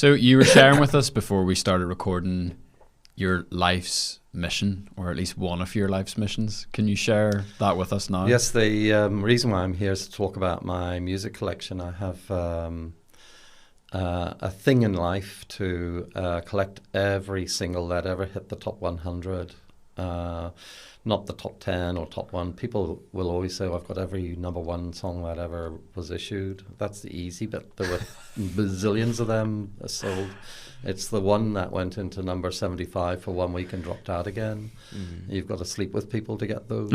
So you were sharing with us before we started recording your life's mission, or at least one of your life's missions. Can you share that with us now? Yes, the reason why I'm here is to talk about my music collection. I have a thing in life to collect every single that ever hit the top 100. Not the top 10 or top 1. People will always say, I've got every number 1 song that ever was issued. That's the easy bit. There were bazillions of them sold. It's the one that went into number 75 for 1 week and dropped out again. Mm-hmm. You've got to sleep with people to get those.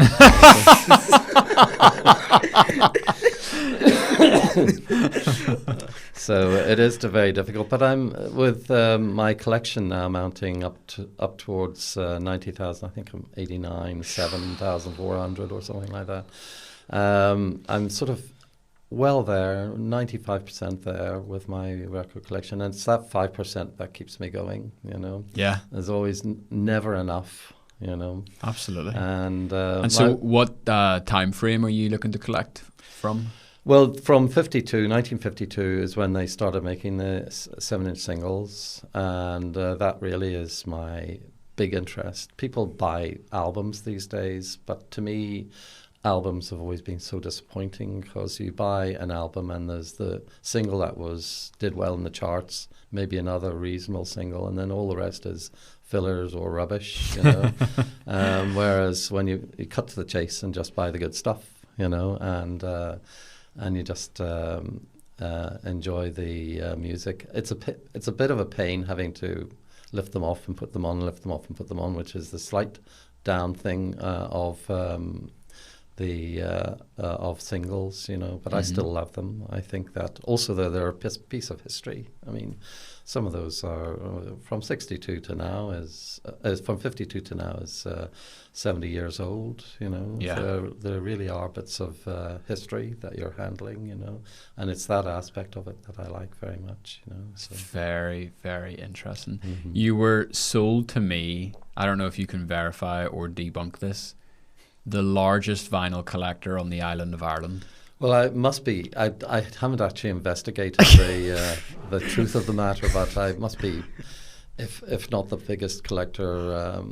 So it is very difficult, but I'm with my collection now mounting up towards 90,000. I think I'm 7,400 or something like that. I'm sort of well there, 95% there with my record collection, and it's that 5% that keeps me going. Yeah, there's always never enough. Absolutely. And so, what time frame are you looking to collect from? Well, from 1952 is when they started making the 7-inch singles, and that really is my big interest. People buy albums these days, but to me, albums have always been so disappointing because you buy an album and there's the single that did well in the charts, maybe another reasonable single, and then all the rest is fillers or rubbish, whereas when you cut to the chase and just buy the good stuff, and you just enjoy the music. It's a bit of a pain having to lift them off and put them on, lift them off and put them on, which is the slight down thing of singles, but I still love them. I think that also they're a piece of history. I mean, some of those are from 62 to now from 52 to now is 70 years old. Yeah. There really are bits of history that you're handling. And it's that aspect of it that I like very much. So. Very, very interesting. Mm-hmm. You were sold to me. I don't know if you can verify or debunk this. The largest vinyl collector on the island of Ireland. Well, I must be. I haven't actually investigated the truth of the matter, but I must be, if not the biggest collector,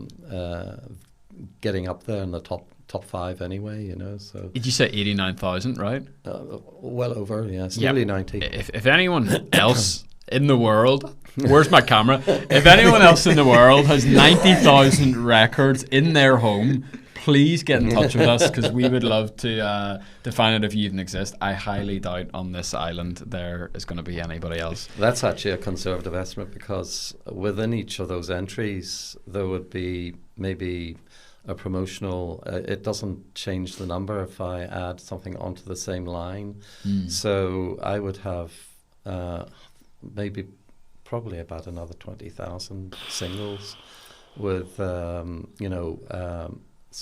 getting up there in the top 5 anyway. So. Did you say 89,000? Right. Well over, yes, nearly 90. If anyone else in the world, where's my camera? If anyone else in the world has 90,000 records in their home, please get in touch with us because we would love to find out if you even exist. I highly doubt on this island there is going to be anybody else. That's actually a conservative estimate because within each of those entries there would be maybe a promotional. It doesn't change the number if I add something onto the same line. So I would have probably about another 20,000 singles with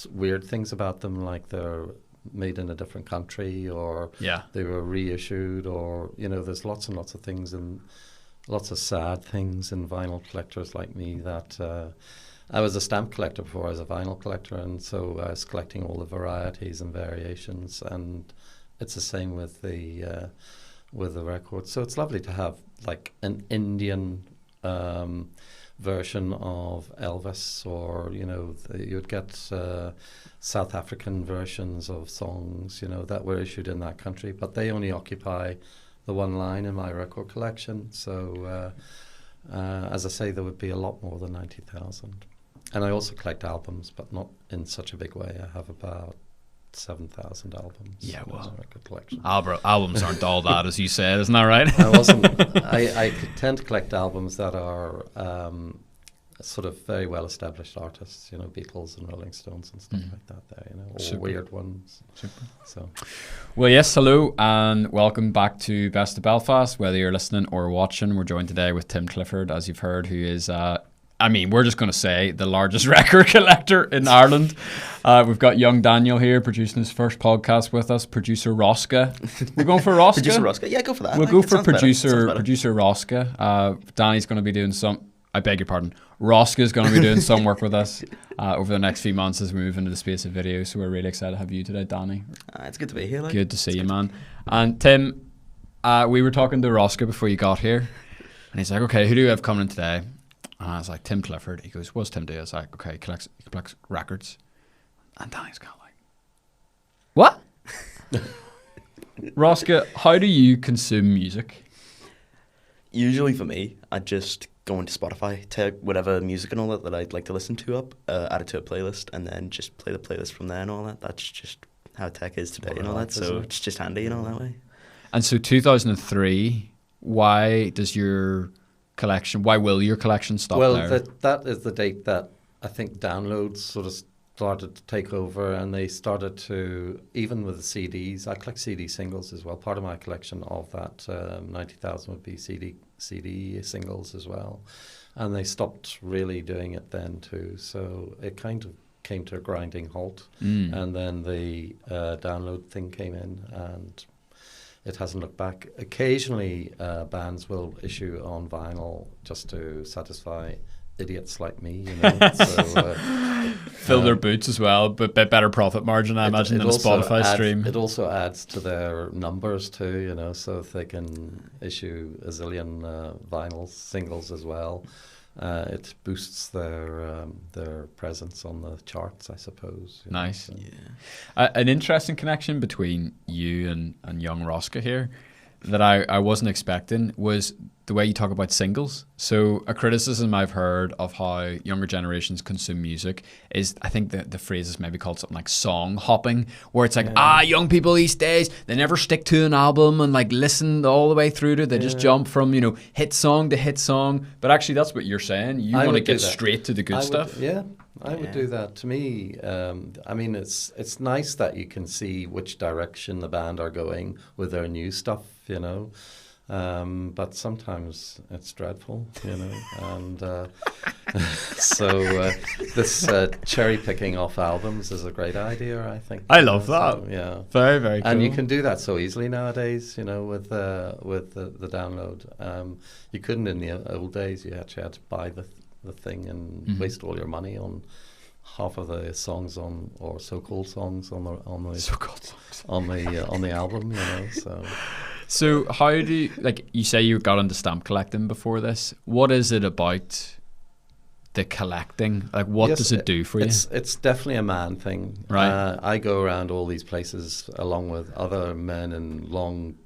weird things about them, like they're made in a different country or they were reissued, or there's lots and lots of things and lots of sad things in vinyl collectors like me that I was a stamp collector before I was a vinyl collector, and so I was collecting all the varieties and variations, and it's the same with the records. So it's lovely to have like an Indian version of Elvis, or you'd get South African versions of songs that were issued in that country, but they only occupy the one line in my record collection. So as I say, there would be a lot more than 90,000. And I also collect albums, but not in such a big way. I have about 7,000 albums. Yeah, well, record collection. Albums aren't all that, as you said, isn't that right? I tend to collect albums that are sort of very well established artists, Beatles and Rolling Stones and stuff like that. There, all Super. Weird ones. Super. So, well, yes, hello and welcome back to Best of Belfast. Whether you're listening or watching, we're joined today with Tim Clifford, as you've heard, who is we're just going to say the largest record collector in Ireland. We've got young Daniel here producing his first podcast with us. Producer Rosca. We're going for Rosca? Producer Rosca. Yeah, go for that. We'll go for producer Rosca. Danny's going to be doing I beg your pardon. Rosca's going to be doing some work with us over the next few months as we move into the space of video. So we're really excited to have you today, Danny. It's good to be here. Good to see you, man. And Tim, we were talking to Rosca before you got here. And he's like, okay, who do you have coming in today? And I was like, Tim Clifford. He goes, what's Tim do? I was like, okay, he collects records. And Danny's kind of like, what? Rosca, how do you consume music? Usually for me, I just go into Spotify, take whatever music and all that I'd like to listen to up, add it to a playlist, and then just play the playlist from there and all that. That's just how tech is today and all that. So it's just handy and all that way. And so 2003, why will your collection stop there? Well, that is the date that I think downloads sort of started to take over, and they started to, even with the CDs, I collect CD singles as well. Part of my collection of that 90,000 would be CD singles as well. And they stopped really doing it then too. So it kind of came to a grinding halt. And then the download thing came in, and it hasn't looked back. Occasionally, bands will issue on vinyl just to satisfy idiots like me, you know. So, fill their boots as well, but better profit margin, I imagine, than a Spotify stream. It also adds to their numbers too, you know. So if they can issue a zillion vinyl singles as well, it boosts their presence on the charts, I suppose. Nice. So. Yeah. An interesting connection between you and young Rosca here that I wasn't expecting was the way you talk about singles. So a criticism I've heard of how younger generations consume music is, I think the phrase is maybe called something like song hopping, where it's like, young people these days, they never stick to an album and like listen all the way through to it. They just jump from, you know, hit song to hit song. But actually that's what you're saying. You want to get straight to the good stuff. I would do that. To me, I mean, it's nice that you can see which direction the band are going with their new stuff, you know. But sometimes it's dreadful, you know. And so this cherry picking off albums is a great idea, I think. I love that. So, yeah, very, very cool. And you can do that so easily nowadays, you know, with the download. You couldn't in the old days. You actually had to buy the thing and waste all your money on half of the songs or so-called songs on the album, you know. So how do you, like, you say you got into stamp collecting before this? What is it about the collecting? Like, what does it do for you? It's definitely a man thing. Right. I go around all these places along with other men in long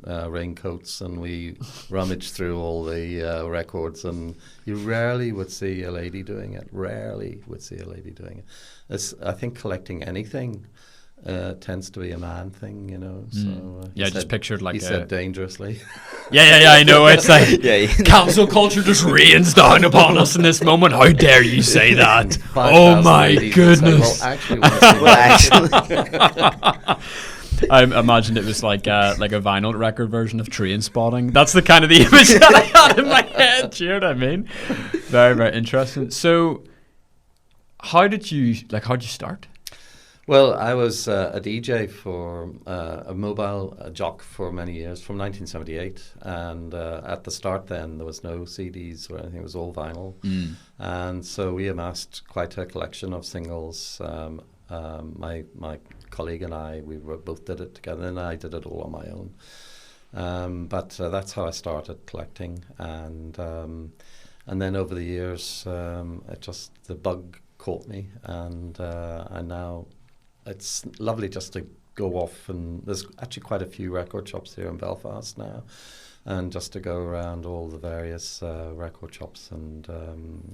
raincoats, and we rummage through all the records, and you rarely would see a lady doing it. I think collecting anything tends to be a man thing, you know. So just pictured like he said dangerously. Yeah, I know. It's like cancel culture just rains down upon us in this moment. How dare you say that? Oh my goodness! Say, well, actually. I imagined it was like a vinyl record version of Train Spotting. That's the kind of the image that I had in my head. Do you know what I mean? Very, very interesting. So, how did you start? Well, I was a DJ for a mobile jock for many years, from 1978. And at the start then, there was no CDs or anything. It was all vinyl. And so we amassed quite a collection of singles. My colleague and I, we both did it together, and I did it all on my own. But that's how I started collecting. And then over the years, the bug caught me. And now... It's lovely just to go off, and there's actually quite a few record shops here in Belfast now, and just to go around all the various record shops and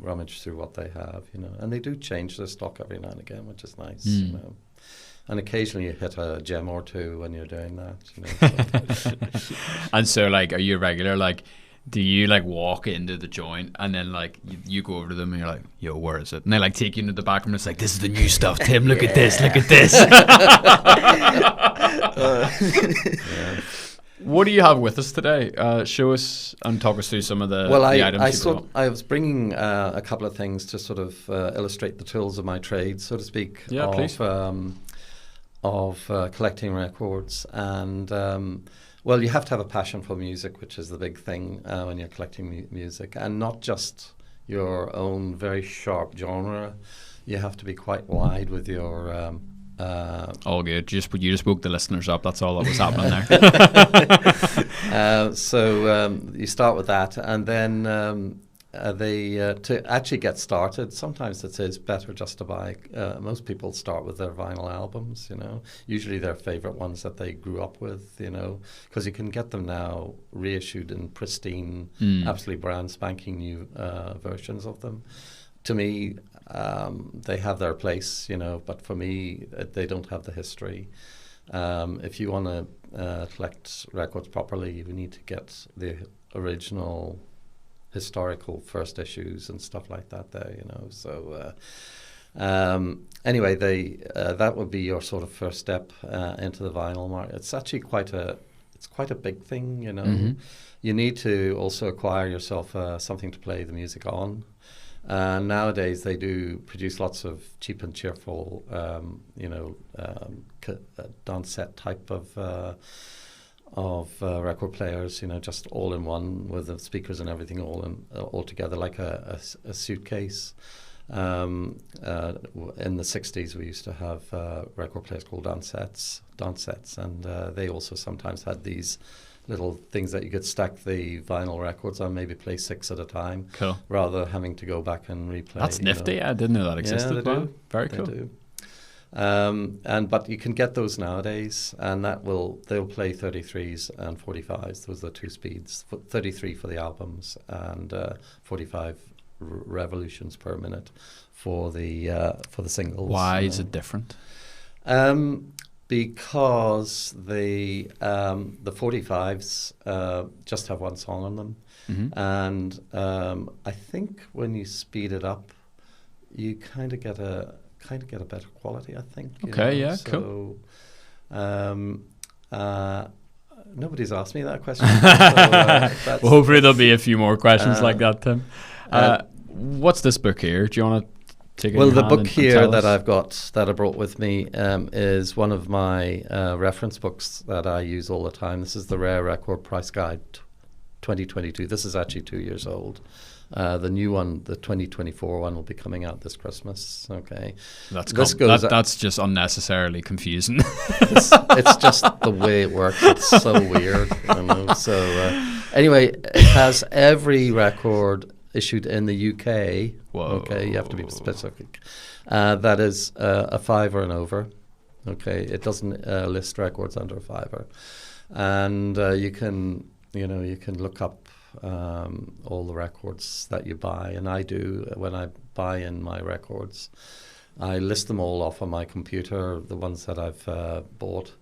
rummage through what they have, you know. And they do change their stock every now and again, which is nice, you know. And occasionally you hit a gem or two when you're doing that, you know. So. And so, like, are you a regular, like, do you like walk into the joint and then like you go over to them and you're like, yo, where is it? And they like take you into the back room and it's like, this is the new stuff, Tim, look at this. What do you have with us today? Show us and talk us through some of the items. I was bringing a couple of things to sort of illustrate the tools of my trade, so to speak, please. Of collecting records. And well, you have to have a passion for music, which is the big thing when you're collecting music, and not just your own very sharp genre. You have to be quite wide with your... all good. You just woke the listeners up. That's all that was happening You start with that, and then to actually get started, sometimes it is better just to buy. Most people start with their vinyl albums, usually their favorite ones that they grew up with, because you can get them now reissued in pristine, absolutely brand spanking new versions of them. To me, they have their place, but for me, they don't have the history. If you want to collect records properly, you need to get the original historical first issues and stuff like that there, So anyway, that would be your sort of first step into the vinyl market. It's actually quite a big thing, You need to also acquire yourself something to play the music on. Nowadays, they do produce lots of cheap and cheerful, dance set type of record players, just all in one with the speakers and everything all together like a suitcase. In the 60s, we used to have record players called dance sets, and they also sometimes had these little things that you could stack the vinyl records on, maybe play 6 at a time. Cool. Rather than having to go back and replay. That's nifty. I didn't know that existed. Yeah, they do. Very they cool. Do. But you can get those nowadays, and they'll play 33s and 45s. Those are the two speeds. 33 for the albums and 45 revolutions per minute for the singles. Why is it different? Because the 45s just have one song on them, and I think when you speed it up, you kind of get a better quality, I think. Okay, yeah, so, cool. Nobody's asked me that question. So, well, hopefully there'll be a few more questions like that, Tim. What's this book here? Do you want to take it? Well, the book here that I've got, that I brought with me, is one of my reference books that I use all the time. This is the Rare Record Price Guide 2022. This is actually 2 years old. The new one, the 2024 one, will be coming out this Christmas. Okay, that's just unnecessarily confusing. It's just the way it works. It's so weird. So anyway, it has every record issued in the UK. Whoa. Okay, you have to be specific. That is a fiver and over. Okay, it doesn't list records under a fiver, and you can look up all the records that you buy, and I do. When I buy in my records, I list them all off on my computer, the ones that I've bought,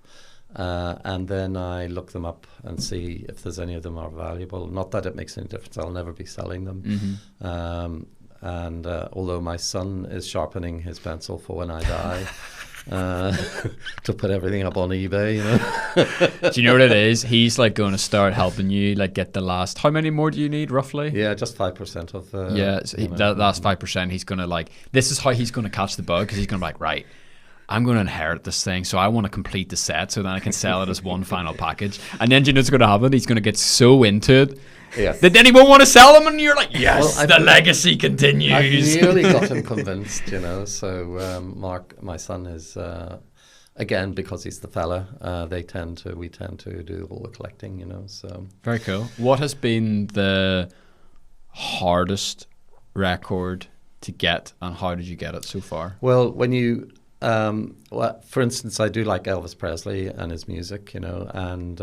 and then I look them up and see if there's any of them are valuable. Not that it makes any difference, I'll never be selling them. And although my son is sharpening his pencil for when I die, to put everything up on eBay, Do you know what it is? He's like going to start helping you like get the last. How many more do you need roughly? Yeah, just 5% of the. Yeah, so that last 5%. He's gonna like. This is how he's gonna catch the bug, because he's gonna be like, right, I'm going to inherit this thing, so I want to complete the set so then I can sell it as one final package. And then do you know what's going to happen? He's going to get so into it that then he won't want to sell them, and you're like, yes, well, the legacy continues. I nearly got him convinced, So Mark, my son, is again, because he's the fella. We tend to do all the collecting, So very cool. What has been the hardest record to get, and how did you get it so far? Well, when you for instance, I do like Elvis Presley and his music, and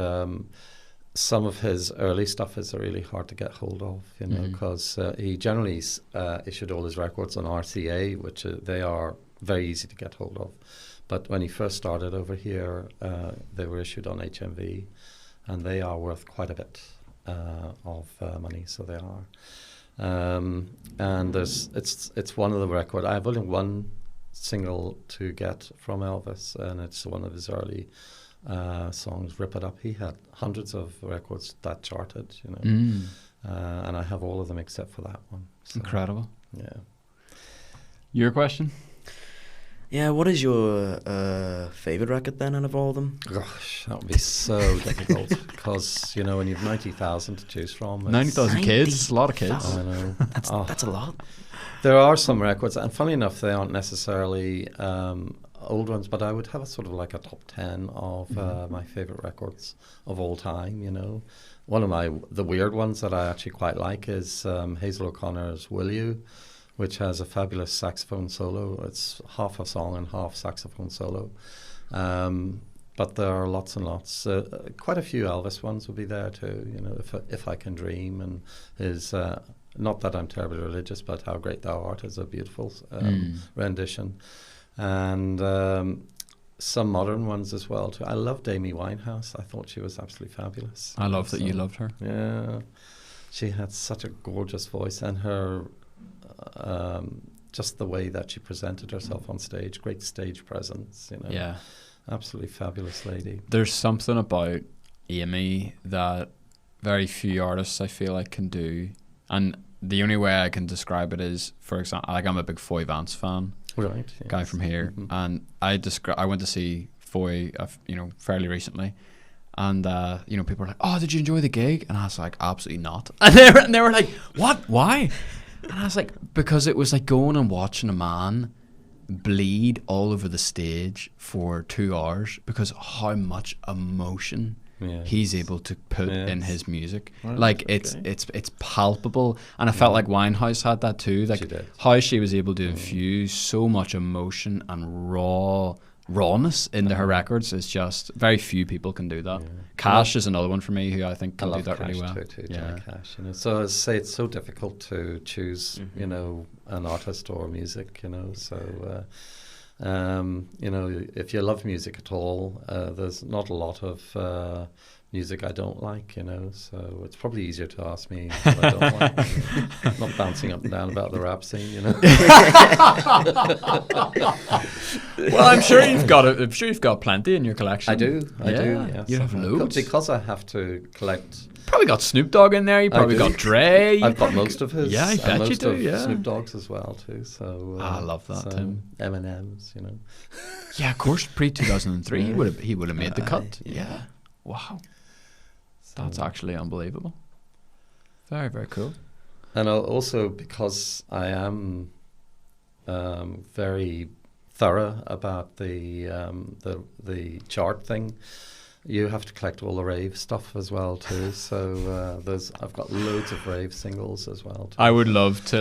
some of his early stuff is really hard to get hold of, because he generally issued all his records on RCA, which they are very easy to get hold of. But when he first started over here, they were issued on HMV, and they are worth quite a bit of money, so they are. And it's one of the record. I have only one single to get from Elvis, and it's one of his early songs, Rip It Up. He had hundreds of records that charted, and I have all of them except for that one. So, incredible. Yeah. Your question? Yeah, what is your favourite record then out of all of them? Gosh, that would be so difficult, because, when you've 90,000 to choose from. 90,000 kids? It's a lot of kids. I know. That's a lot. There are some records, and funny enough, they aren't necessarily old ones, but I would have a sort of like a top 10 of my favourite records of all time, one of the weird ones that I actually quite like is Hazel O'Connor's "Will You," which has a fabulous saxophone solo. It's half a song and half saxophone solo. But there are lots and lots. Quite a few Elvis ones will be there too. You know, if I Can Dream, and his not that I'm terribly religious, but How Great Thou Art is a beautiful rendition, and some modern ones as well too. I loved Amy Winehouse. I thought she was absolutely fabulous. I love that you loved her. Yeah, she had such a gorgeous voice, and her just the way that she presented herself on stage, great stage presence. You know. Yeah. Absolutely fabulous lady. There's something about Amy that very few artists I feel like can do, and the only way I can describe it is, for example, like I'm a big Foy Vance fan, right? Yes. Guy from here, and I went to see Foy, fairly recently, and people were like, "Oh, did you enjoy the gig?" And I was like, "Absolutely not." And they were like, "What? Why?" And I was like, "Because it was like going and watching a man bleed all over the stage for 2 hours because how much emotion he's able to put in his music. Right. Like it's palpable, and I felt like Winehouse had that too. Like she did. How she was able to infuse so much emotion and rawness into her records is just very few people can do that. Cash is another one for me who I think can do that Cash really well. too, Johnny Cash. You know, so as I say, it's so difficult to choose. You know, an artist or music. You know, so. If you love music at all, there's not a lot of music I don't like, you know, so it's probably easier to ask me what I don't like. Not bouncing up and down about the rap scene, you know. Well, I'm sure you've got plenty in your collection. I do, yes. You have loads. Because I have to collect. Probably got Snoop Dogg in there. You probably got Dre. I've got most of his. Yeah, I bet most you do. Of yeah, Snoop Dogg's as well too. So I love that. Tim. M&M's, you know. Yeah, of course. Pre 2003, he would have made the cut. Yeah. Wow. That's actually unbelievable. Very, very cool. And also because I am very thorough about the chart thing, you have to collect all the rave stuff as well too. So I've got loads of rave singles as well too. I would love to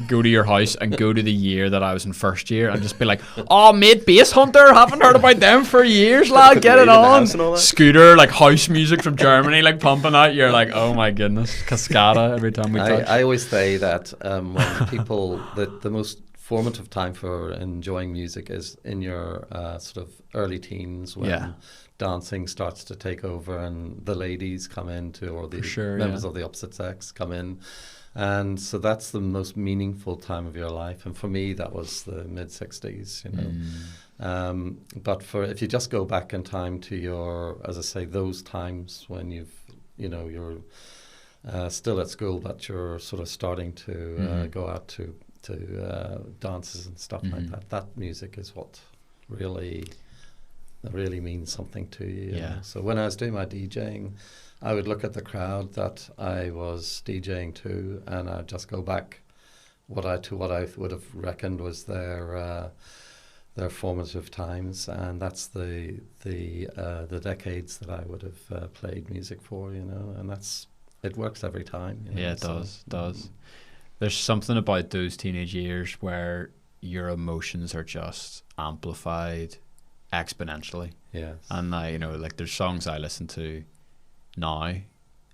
go to your house and go to the year that I was in first year and just be like, "Oh, mate, Bass Hunter, haven't heard about them for years, lad. Get it on." Scooter, like house music from Germany, like pumping out. You're like, "Oh my goodness, Cascada!" Every time we touch. I always say that when people the most formative time for enjoying music is in your sort of early teens when dancing starts to take over and the ladies come into, or the members of the opposite sex come in, and so that's the most meaningful time of your life. And for me, that was the mid-60s, you know. But if you just go back in time to your, as I say, those times when you're still at school, but you're sort of starting to go out to dances and stuff like that. That music is what really means something to you. You know? So when I was doing my DJing, I would look at the crowd that I was DJing to, and I'd just go back what I would have reckoned was their formative times, and that's the decades that I would have played music for. You know, and it works every time. You know? Yeah, it does. There's something about those teenage years where your emotions are just amplified exponentially. Yes. And there's songs I listen to now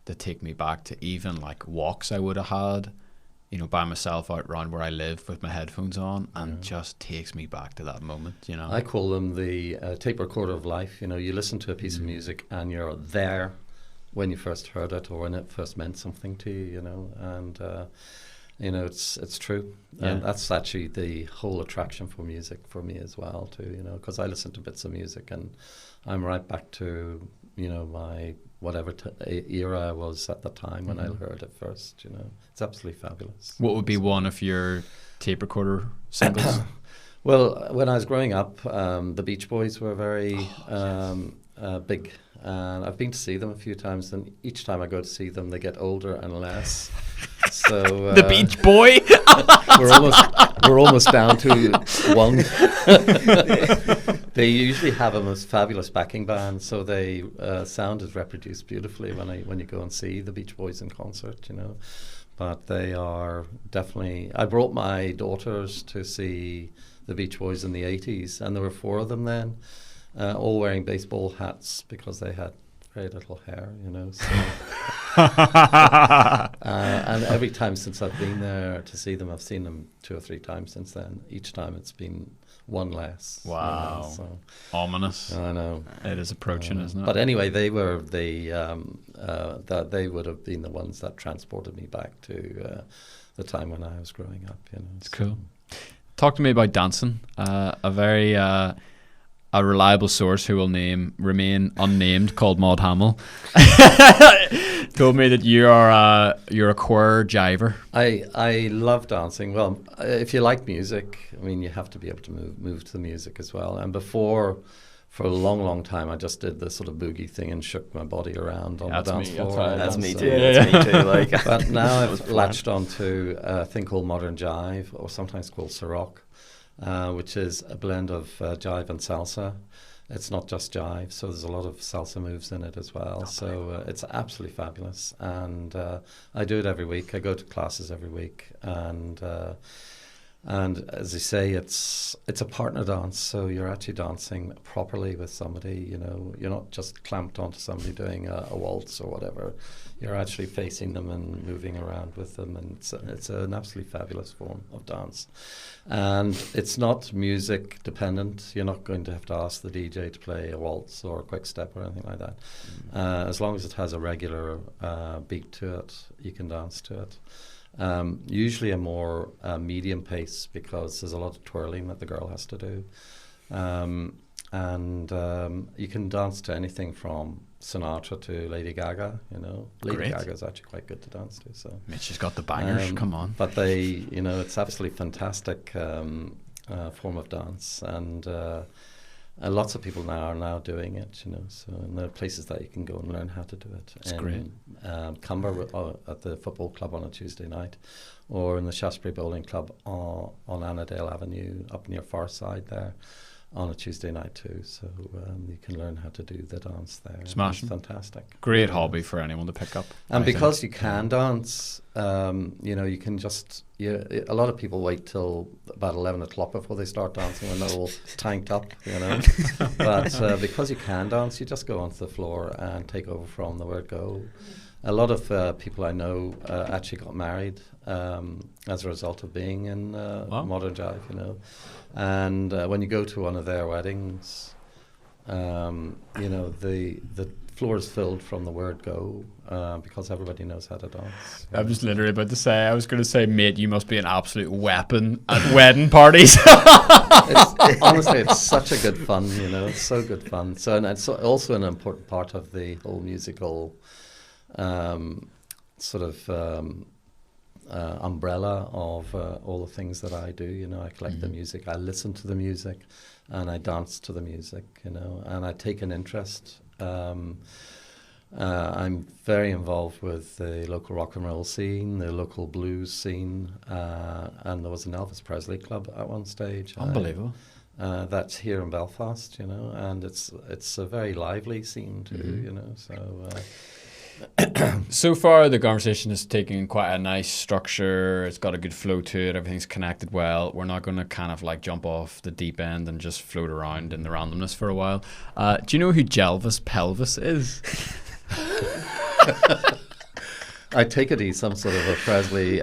that take me back to even like walks I would have had, by myself out round where I live with my headphones on, and just takes me back to that moment, I call them the tape recorder of life. You listen to a piece of music and you're there when you first heard it or when it first meant something to you, and it's true. And that's actually the whole attraction for music for me as well too, because I listen to bits of music and I'm right back to, my whatever era I was at the time when I heard it first, It's absolutely fabulous. What would be one of your tape recorder singles? Well, when I was growing up, the Beach Boys were very big. And I've been to see them a few times, and each time I go to see them, they get older and less. So The Beach Boy. we're almost down to one. They usually have a most fabulous backing band, so they sound is reproduced beautifully when you go and see the Beach Boys in concert, you know. But they are definitely. I brought my daughters to see the Beach Boys in the 80s, and there were 4 of them then, all wearing baseball hats because they had very little hair, you know. So. And every time since I've been there to see them, I've seen them 2 or 3 times since then. Each time it's been one less. Wow. You know, so. Ominous. I know. It is approaching, isn't it? But anyway, they were that they would have been the ones that transported me back to the time when I was growing up. You know, it's cool. Talk to me about dancing. A very a reliable source who will remain unnamed, called Maud Hamill, told me that you're a choir jiver. I love dancing. Well, if you like music, I mean, you have to be able to move to the music as well. And before, for a long time, I just did the sort of boogie thing and shook my body around on the dance floor. That's me too. That's me too. Like, but now I've latched onto a thing called modern jive, or sometimes called Ciroc, which is a blend of jive and salsa. It's not just jive, so there's a lot of salsa moves in it as well. So it's absolutely fabulous, and I do it every week. I go to classes every week, and as you say, it's a partner dance. So you're actually dancing properly with somebody. You know, you're not just clamped onto somebody doing a waltz or whatever. You're actually facing them and moving around with them, and it's an absolutely fabulous form of dance. And it's not music dependent. You're not going to have to ask the DJ to play a waltz or a quick step or anything like that. As long as it has a regular beat to it, you can dance to it. Usually a more medium pace, because there's a lot of twirling that the girl has to do. And you can dance to anything from Sinatra to Lady Gaga, you know. Lady Gaga is actually quite good to dance to. So I mean, she's got the bangers, come on. But it's absolutely fantastic form of dance, and lots of people are now doing it, you know. So and there are places that you can go and learn how to do it. It's great. Cumber at the football club on a Tuesday night, or in the Shaftesbury Bowling Club on Annandale Avenue up near Farside there on a Tuesday night too. So you can learn how to do the dance there. Smashing. It's fantastic. Great hobby for anyone to pick up. And because you can dance, you know, you can just... a lot of people wait till about 11 o'clock before they start dancing when they're all tanked up, you know. But because you can dance, you just go onto the floor and take over from the word go. A lot of people I know actually got married as a result of being in modern jive, you know. And when you go to one of their weddings, you know, the floor is filled from the word go because everybody knows how to dance. I was literally about to say, I was going to say, mate, you must be an absolute weapon at wedding parties. Honestly, it's such a good fun, you know. It's so good fun. So, and it's also an important part of the whole musical sort of umbrella of all the things that I do. You know, I collect the music, I listen to the music, and I dance to the music, you know, and I take an interest. I'm very involved with the local rock and roll scene, the local blues scene, and there was an Elvis Presley club at one stage. Unbelievable. That's here in Belfast, you know, and it's a very lively scene too, you know, so... So far, the conversation is taking quite a nice structure. It's got a good flow to it. Everything's connected well. We're not going to kind of like jump off the deep end and just float around in the randomness for a while. Do you know who Jelvis Pelvis is? I take it he's some sort of a Presley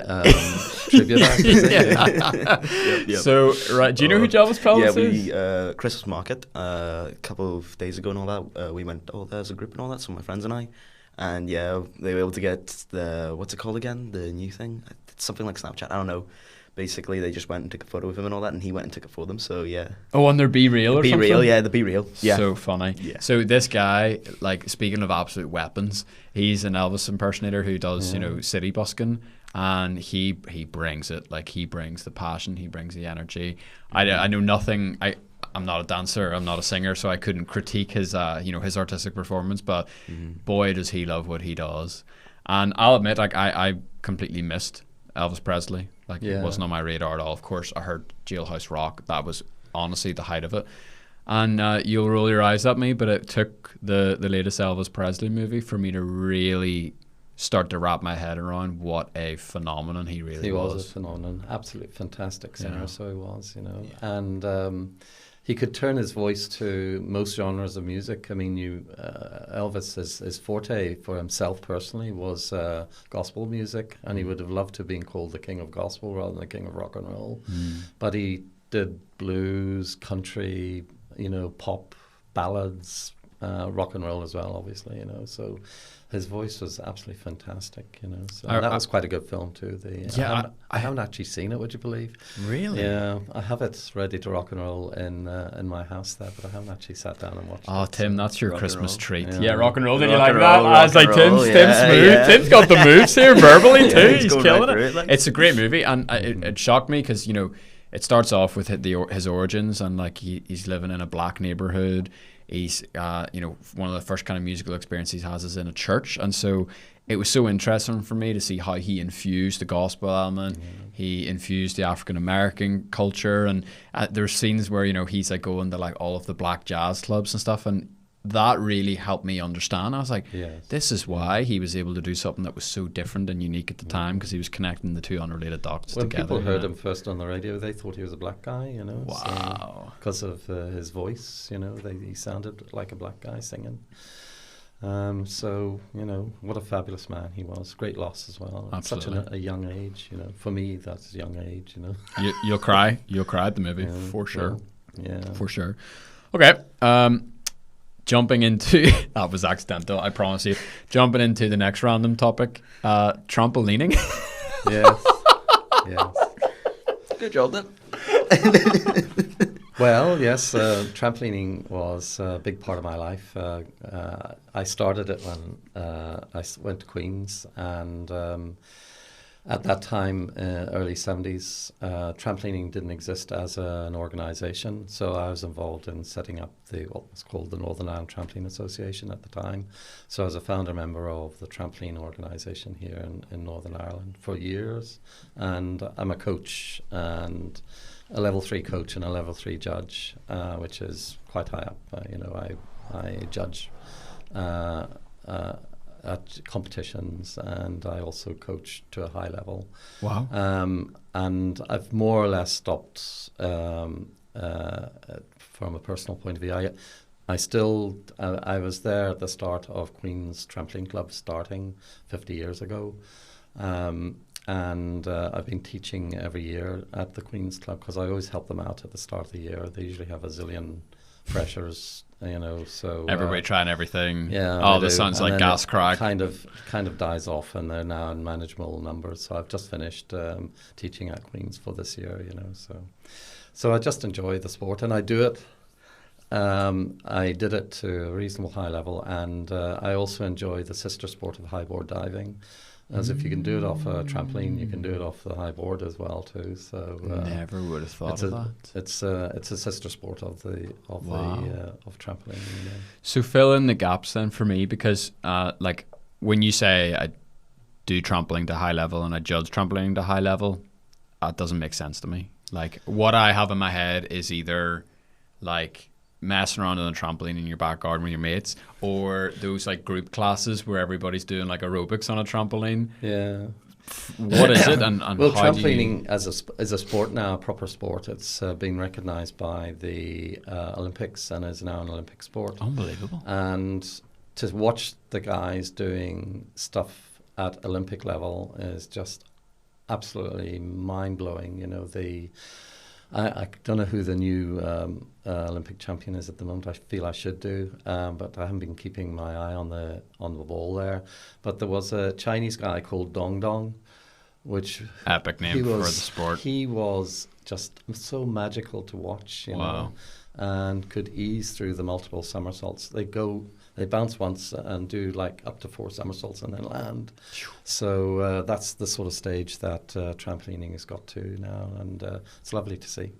tribute actor. Yep. So, right, do you know who Jelvis Pelvis is? Yeah, Christmas market a couple of days ago and all that. We went there as a group and all that, so my friends and I. And yeah, they were able to get the, what's it called again? The new thing? It's something like Snapchat. I don't know. Basically, they just went and took a photo with him and all that, and he went and took it for them. So yeah. Oh, on their Be Real or something? Be Real, yeah, the Be Real. Yeah. So funny. Yeah. So this guy, like, speaking of absolute weapons, he's an Elvis impersonator who does, you know, city busking, and he brings it. Like, he brings the passion, he brings the energy. I know nothing. I'm not a dancer, I'm not a singer, so I couldn't critique his, his artistic performance. But boy, does he love what he does. And I'll admit, like I completely missed Elvis Presley. Like it Yeah. wasn't on my radar at all. Of course, I heard Jailhouse Rock. That was honestly the height of it. And you'll roll your eyes at me, but it took the latest Elvis Presley movie for me to really start to wrap my head around what a phenomenon he really was. He was a phenomenon, absolutely fantastic singer, Yeah. so he was, you know. And he could turn his voice to most genres of music. I mean, Elvis, his forte for himself personally was gospel music, and he would have loved to have been called the king of gospel rather than the king of rock and roll. But he did blues, country, you know, pop, ballads, rock and roll as well, obviously, you know. So his voice was absolutely fantastic, you know. So that was quite a good film too. I haven't actually seen it. Would you believe? Really? Yeah, I have it ready to rock and roll in my house there, but I haven't actually sat down and watched it. Oh, Tim, so. that's your Rock and Christmas roll. treat. Yeah. Yeah, rock and roll. Did Rock you like and that? roll, I was rock like, and roll, Tim's yeah, smooth. yeah. Tim's got the moves here verbally too. He's He's going killing right it. through it, like. It's a great movie, and it shocked me because, you know, it starts off with his origins, and like he's living in a black neighborhood. He's you know, one of the first kind of musical experiences he has is in a church, and so it was so interesting for me to see how he infused the gospel element. He infused the African American culture, and there's scenes where, you know, he's like going to like all of the black jazz clubs and stuff, and that really helped me understand. I was like, Yes. this is why he was able to do something that was so different and unique at the time, because he was connecting the two unrelated dots When together. people you heard know? him first on the radio, they thought he was a black guy, you know. Wow. Because of his voice, you know, he sounded like a black guy singing. So, you know, what a fabulous man he was. Great loss as well. At such Absolutely. a young age, you know. For me, that's a young age, you know. You'll cry. You'll cry at the movie, Yeah, for sure. Yeah. For sure. Okay. Jumping into that was accidental, I promise you. Jumping into the next random topic, trampolining. Yes. Yes. Good job then. Well, yes, trampolining was a big part of my life. I started it when went to Queen's, and at that time, early 70s, trampolining didn't exist as an organisation, so I was involved in setting up what was called the Northern Ireland Trampoline Association at the time. So I was a founder member of the trampoline organisation here in Northern Ireland for years, and I'm a coach and a level 3 coach and a level 3 judge, which is quite high up. You know, I judge at competitions, and I also coach to a high level. Wow. And I've more or less stopped from a personal point of view. I was there at the start of Queen's Trampoline Club starting 50 years ago. And I've been teaching every year at the Queen's Club because I always help them out at the start of the year. They usually have a zillion freshers, you know, so Everybody trying everything. yeah. Oh, they this do. sounds And like then gas it crack. Kind of dies off, and they're now in manageable numbers. So I've just finished teaching at Queen's for this year, you know. So I just enjoy the sport, and I do it. I did it to a reasonable high level, and I also enjoy the sister sport of highboard diving. As if you can do it off a trampoline, you can do it off the high board as well too. So Never would have thought of that. it's a sister sport of Wow. of trampoline. You know. So fill in the gaps then for me, because like when you say I do trampoline to high level and I judge trampoline to high level, that doesn't make sense to me. Like what I have in my head is either like messing around on a trampoline in your back garden with your mates, or those like group classes where everybody's doing like aerobics on a trampoline. Yeah. What is it, and Well, how do you... trampolining as a sport now, a proper sport. It's been recognised by the Olympics and is now an Olympic sport. Unbelievable. And to watch the guys doing stuff at Olympic level is just absolutely mind blowing. You know, I don't know who the new Olympic champion is at the moment. I feel I should do, but I haven't been keeping my eye on the ball there. But there was a Chinese guy called Dong Dong, which Epic name for the sport. He was just so magical to watch, you know, and could ease through the multiple somersaults. They bounce once and do like up to 4 somersaults and then land. So that's the sort of stage that trampolining has got to now, and it's lovely to see.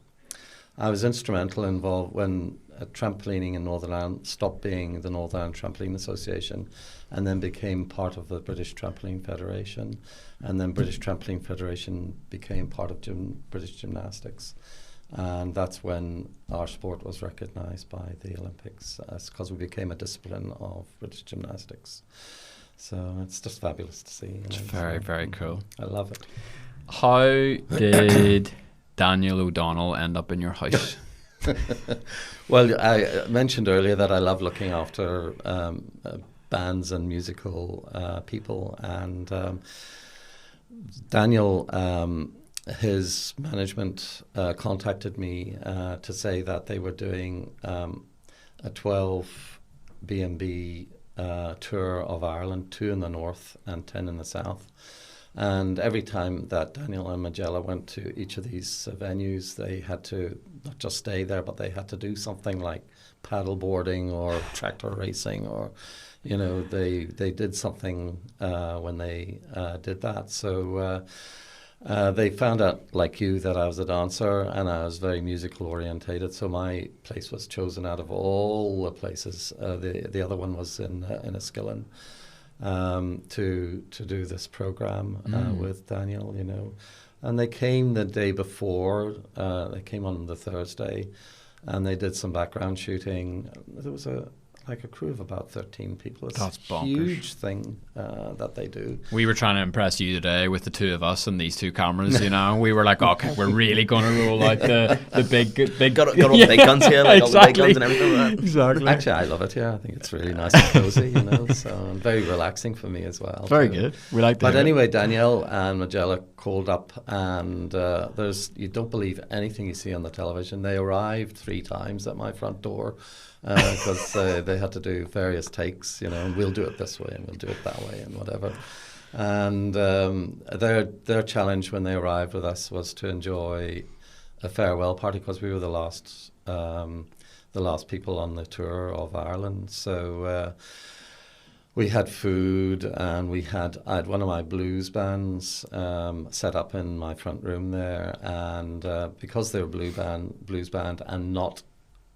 I was involved when trampolining in Northern Ireland stopped being the Northern Ireland Trampoline Association and then became part of the British Trampoline Federation. And then British Trampoline Federation became part of British Gymnastics. And that's when our sport was recognised by the Olympics, because we became a discipline of British gymnastics. So it's just fabulous to see. It's very, very cool. I love it. How did Daniel O'Donnell end up in your house? Well, I mentioned earlier that I love looking after bands and musical people, and Daniel, his management contacted me to say that they were doing a 12 B&B tour of Ireland, 2 in the north and 10 in the south. And every time that Daniel and Magella went to each of these venues, they had to not just stay there, but they had to do something like paddle boarding or tractor racing, or, you know, they did something when they did that. So they found out, like you, that I was a dancer and I was very musical orientated. So my place was chosen out of all the places. The other one was in Enniskillen. To do this program with Daniel, you know, and they came the day before. They came on the Thursday, and they did some background shooting. There was a crew of about 13 people. It's That's bonkers. a huge thing that they do. We were trying to impress you today with the two of us and these two cameras, you know. We were like, okay, we're really going to roll out the big... Got all the big guns here, like all the big Exactly. guns and everything like that. Exactly. Actually, I love it, yeah. I think it's really nice and cozy, you know, so and very relaxing for me as well. Very too. good. We like that. But anyway, Danielle and Magella called up, and you don't believe anything you see on the television. They arrived 3 times at my front door because they had to do various takes, you know, and we'll do it this way and we'll do it that way and whatever. And their challenge when they arrived with us was to enjoy a farewell party, because we were the last people on the tour of Ireland. So we had food, and I had one of my blues bands set up in my front room there, and because they were blues band and not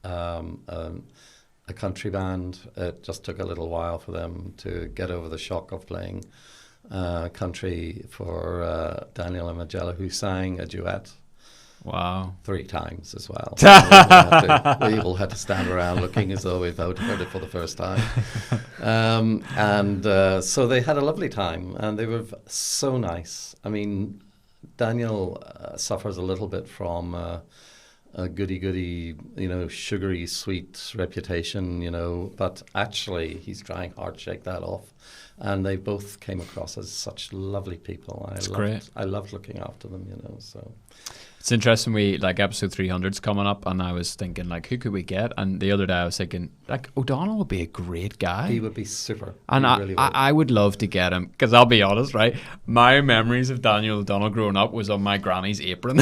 a country band, it just took a little while for them to get over the shock of playing country for Daniel and Magella, who sang a duet. Wow. 3 times as well. We all had to stand around looking as though we'd heard it for the first time. So they had a lovely time, and they were so nice. I mean, Daniel suffers a little bit from a goody-goody, you know, sugary sweet reputation, you know, but actually he's trying hard to shake that off. And they both came across as such lovely people. I loved looking after them, you know, so... It's interesting, episode 300's coming up, and I was thinking, like, who could we get? And the other day I was thinking, like, O'Donnell would be a great guy. He would be super. And I would love to get him, because I'll be honest, right? My memories of Daniel O'Donnell growing up was on my granny's apron.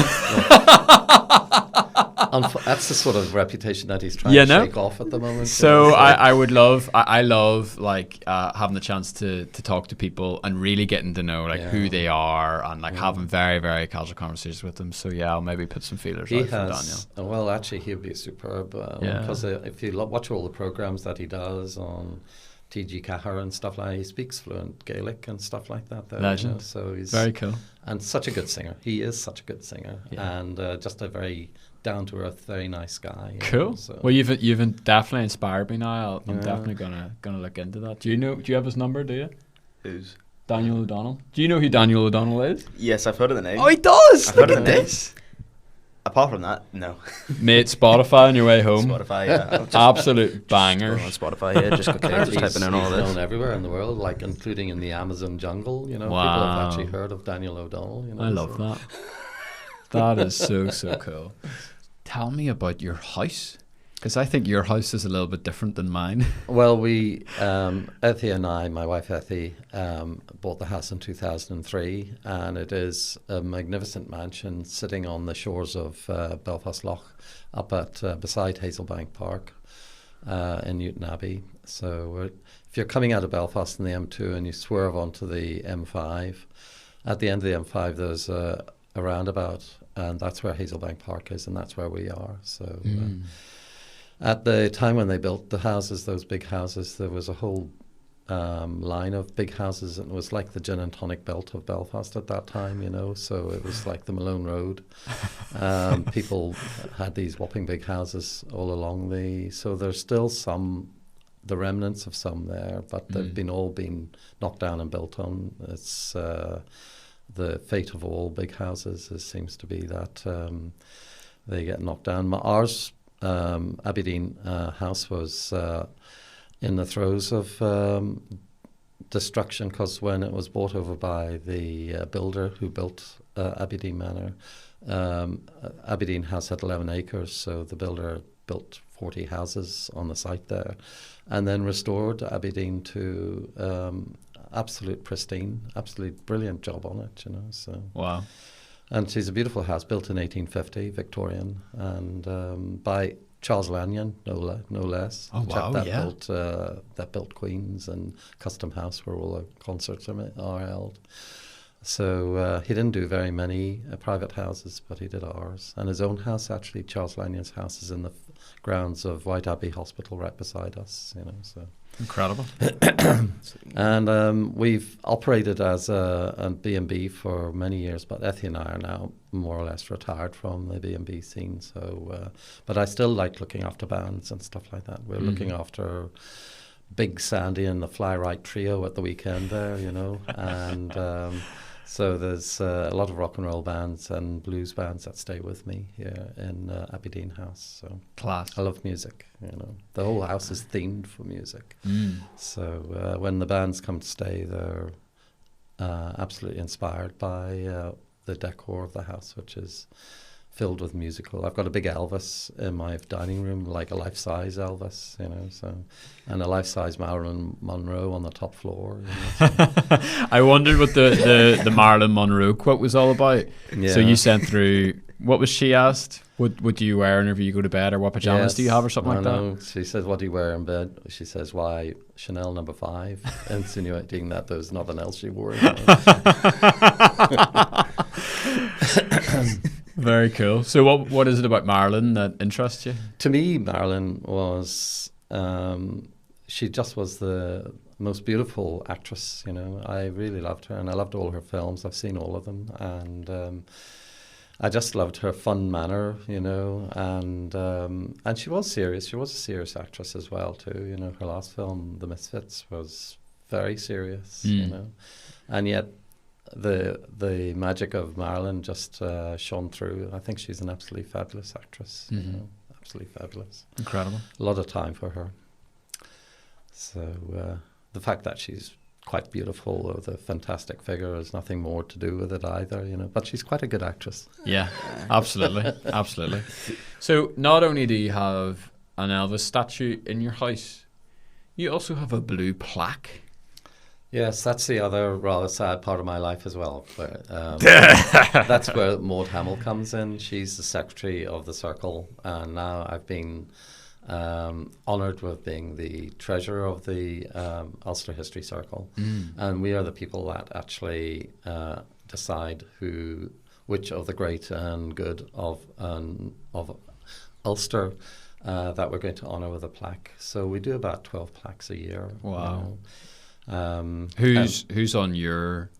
That's the sort of reputation that he's trying to shake off at the moment. So I love having the chance to talk to people and really getting to know who they are, and having very, very casual conversations with them. So yeah, I'll maybe put some feelers out for Daniel. Well, actually, he'll be superb because if you watch all the programs that he does on TG Cahar and stuff like that, he speaks fluent Gaelic and stuff like that. Legend. You know? So he's very cool and such a good singer. He is such a good singer, and just a very down to earth, very nice guy. Cool. Know, so. Well, you've definitely inspired me now. I'm definitely gonna look into that. Do you have his number? Do you? Who's? Daniel O'Donnell. Do you know who Daniel O'Donnell is? Yes, I've heard of the name. Oh, he does. I've heard of the name. Apart from that, no. Mate, Spotify on your way home. Spotify, yeah. Absolute banger. Just on Spotify, yeah. Just typing in all he's this. known everywhere in the world, like including in the Amazon jungle. You know, Wow. people have actually heard of Daniel O'Donnell. You know, I love that. That is so cool. Tell me about your house, because I think your house is a little bit different than mine. Well, we, Ethy and I, my wife Ethy, bought the house in 2003, and it is a magnificent mansion sitting on the shores of Belfast Lough, up at beside Hazelbank Park in Newton Abbey. So if you're coming out of Belfast in the M2 and you swerve onto the M5, at the end of the M5 there's a a roundabout, and that's where Hazelbank Park is, and that's where we are. So at the time when they built the houses, those big houses, there was a whole line of big houses, and it was like the gin and tonic belt of Belfast at that time, you know. So it was like the Malone Road. People had these whopping big houses all along so there's still the remnants of some there, but they've all been knocked down and built on. It's the fate of all big houses seems to be that they get knocked down. Ours, Abedeen House, was in the throes of destruction, because when it was bought over by the builder who built Aberdeen Manor, Abedeen House had 11 acres, so the builder built 40 houses on the site there, and then restored Aberdeen to absolute pristine, absolutely brilliant job on it, you know. So wow. And she's a beautiful house built in 1850, Victorian, and by Charles Lanyon, no less. Oh wow! That built Queen's and Custom House, where all the concerts are held. So he didn't do very many private houses, but he did ours. And his own house, actually, Charles Lanyon's house, is in the grounds of White Abbey Hospital, right beside us. You know, so incredible. And we've operated as a B&B for many years, but Ethie and I are now more or less retired from the B&B scene. So, but I still like looking after bands and stuff like that. We're looking after Big Sandy and the Fly Right Trio at the weekend there, you know, and so there's a lot of rock and roll bands and blues bands that stay with me here in Abedeen House. So class. I love music, you know. The whole house is themed for music. So when the bands come to stay, they're absolutely inspired by the decor of the house, which is filled with musical. I've got a big Elvis in my dining room, like a life-size Elvis, you know, so, and a life-size Marilyn Monroe on the top floor. You know, so. I wondered what the Marilyn Monroe quote was all about. Yeah. So you sent through, what was she asked? What do you wear whenever you go to bed, or what pajamas do you have, or something like that? She says, what do you wear in bed? She says, why, Chanel No. 5, insinuating that there's nothing else she wore. You know? Very cool. So what is it about Marilyn that interests you? To me, Marilyn was, she just was the most beautiful actress, you know. I really loved her, and I loved all her films. I've seen all of them, and I just loved her fun manner, you know, and she was serious. She was a serious actress as well, too. You know, her last film, The Misfits, was very serious, you know, and yet the magic of Marilyn just shone through. I think she's an absolutely fabulous actress. You know, absolutely fabulous. Incredible. A lot of time for her. So the fact that she's quite beautiful with a fantastic figure has nothing more to do with it either, you know. But she's quite a good actress. Yeah, absolutely, absolutely. So not only do you have an Elvis statue in your house, you also have a blue plaque. Yes, that's the other rather sad part of my life as well. Where, that's where Maud Hamill comes in. She's the secretary of the Circle, and now I've been honoured with being the treasurer of the Ulster History Circle. And we are the people that actually decide which of the great and good of Ulster that we're going to honour with a plaque. So we do about 12 plaques a year. Wow. You know. Who's on your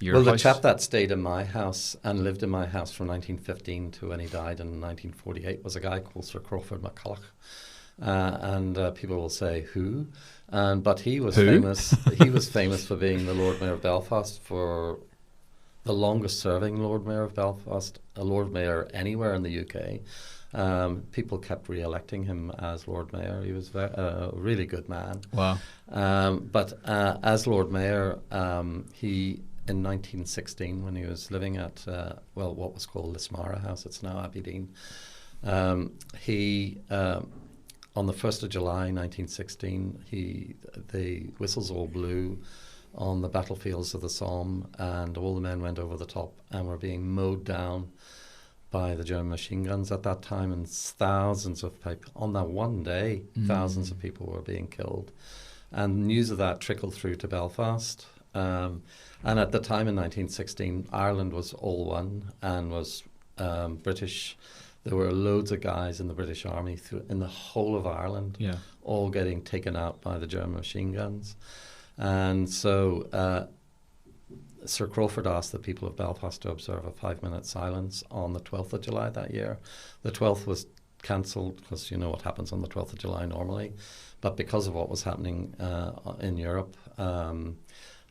well, house? the chap that stayed in my house and lived in my house from 1915 to when he died in 1948 was a guy called Sir Crawford MacCulloch. And people will say, who? But he was famous. He was famous for being the Lord Mayor of Belfast, for the longest serving Lord Mayor of Belfast, a Lord Mayor anywhere in the UK. People kept re-electing him as Lord Mayor. He was a really good man. Wow. But as Lord Mayor, he, in 1916, when he was living at, what was called Lismara House, it's now Aberdeen, he, on the 1st of July, 1916, the whistles all blew on the battlefields of the Somme, and all the men went over the top and were being mowed down by the German machine guns at that time, and thousands of people, on that one day, thousands of people were being killed. And news of that trickled through to Belfast, And at the time in 1916, Ireland was all one and was British. There were loads of guys in the British Army in the whole of Ireland, all getting taken out by the German machine guns. And so Sir Crawford asked the people of Belfast to observe a 5-minute silence on the 12th of July that year. The 12th was cancelled because you know what happens on the 12th of July normally. But because of what was happening in Europe,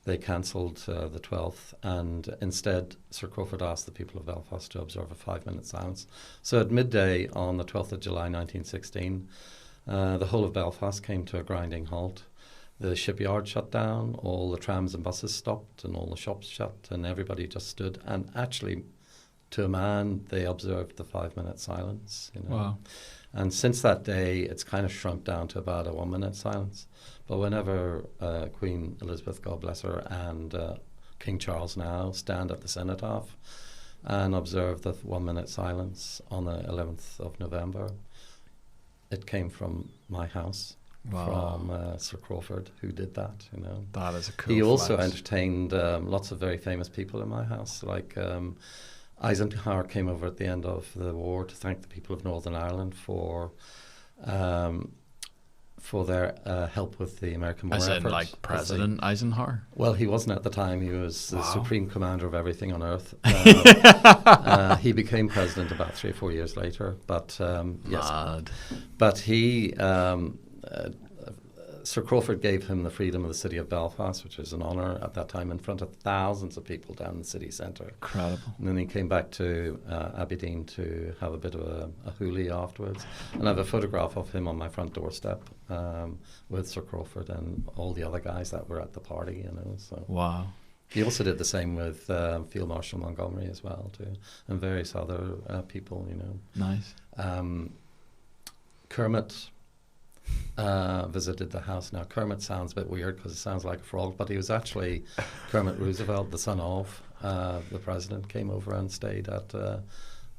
they cancelled the 12th, and instead Sir Crawford asked the people of Belfast to observe a 5-minute silence. So at midday on the 12th of July 1916, the whole of Belfast came to a grinding halt. The shipyard shut down, all the trams and buses stopped, and all the shops shut, and everybody just stood. And actually, to a man, they observed the 5-minute silence. You know? Wow. And since that day, it's kind of shrunk down to about a 1-minute silence. But whenever Queen Elizabeth, God bless her, and King Charles now stand at the cenotaph and observe the 1-minute silence on the 11th of November, it came from my house. Wow. From Sir Crawford, who did that, you know. That is a cool He also flex. entertained lots of very famous people in my house, like Eisenhower came over at the end of the war to thank the people of Northern Ireland for their help with the American war As in, effort. like, President Eisenhower? Well, he wasn't at the time. He was the Wow. supreme commander of everything on earth. He became president about 3 or 4 years later. But yes, Mad. but he Sir Crawford gave him the freedom of the city of Belfast, which was an honour at that time, in front of thousands of people down in the city centre. Incredible. And then he came back to Aberdeen to have a bit of a hoolie afterwards. And I have a photograph of him on my front doorstep with Sir Crawford and all the other guys that were at the party, you know. So Wow. he also did the same with Field Marshal Montgomery as well, too, and various other people, you know. Nice. Kermit visited the house. Now, Kermit sounds a bit weird because it sounds like a frog, but he was actually Kermit Roosevelt, the son of the president, came over and stayed at the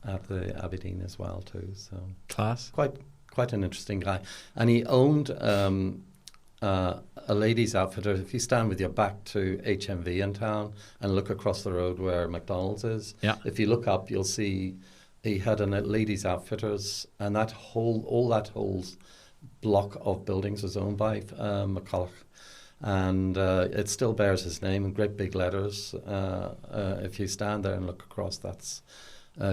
Aberdeen as well, too. So Class. quite an interesting guy. And he owned a ladies' outfitter. If you stand with your back to HMV in town and look across the road where McDonald's is, if you look up, you'll see he had a ladies' outfitters, and that whole block of buildings was owned by McCulloch, and it still bears his name in great big letters. If you stand there and look across, that's